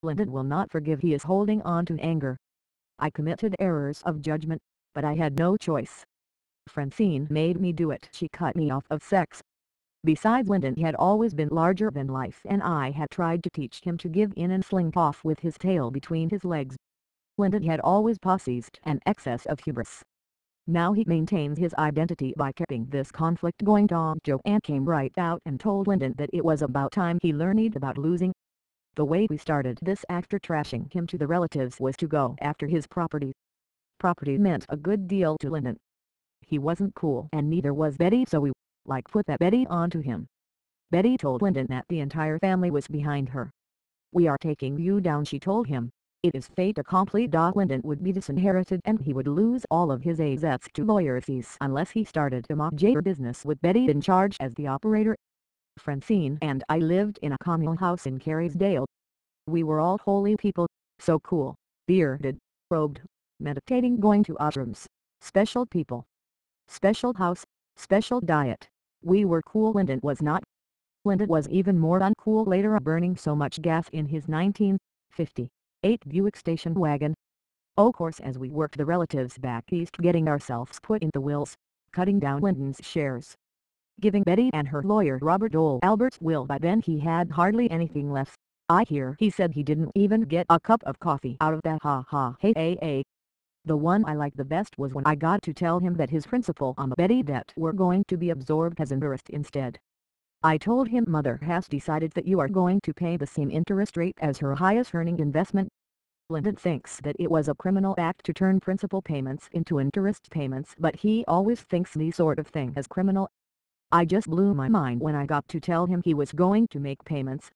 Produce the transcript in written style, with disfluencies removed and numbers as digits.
Lyndon will not forgive. He is holding on to anger. I committed errors of judgment, but I had no choice. Francine made me do it. She cut me off of sex. Besides, Lyndon had always been larger than life, and I had tried to teach him to give in and slink off with his tail between his legs. Lyndon had always possessed an excess of hubris. Now he maintains his identity by keeping this conflict going. Joanne came right out and told Lyndon that it was about time he learned about losing. The way we started this after trashing him to the relatives was to go after his property. Property meant a good deal to Lyndon. He wasn't cool and neither was Betty, so we, put that Betty onto him. Betty told Lyndon that the entire family was behind her. "We are taking you down," she told him. "It is fait accompli." Lyndon would be disinherited and he would lose all of his assets to lawyer fees unless he started a major business with Betty in charge as the operator. Francine and I lived in a communal house in Carysdale. We were all holy people, so cool, bearded, robed, meditating, going to ashrams, special people, special house, special diet. We were cool. Lyndon was not. Lyndon was even more uncool later, burning so much gas in his 1958 Buick station wagon. Of course, as we worked the relatives back east getting ourselves put in the wills, cutting down Lyndon's shares, giving Betty and her lawyer Robert Dole Albert's will. By then he had hardly anything left. I hear he said he didn't even get a cup of coffee out of that. Hey. The one I liked the best was when I got to tell him that his principal on the Betty debt were going to be absorbed as interest instead. I told him, "Mother has decided that you are going to pay the same interest rate as her highest earning investment." Lyndon thinks that it was a criminal act to turn principal payments into interest payments, but he always thinks the sort of thing as criminal. I just blew my mind when I got to tell him he was going to make payments,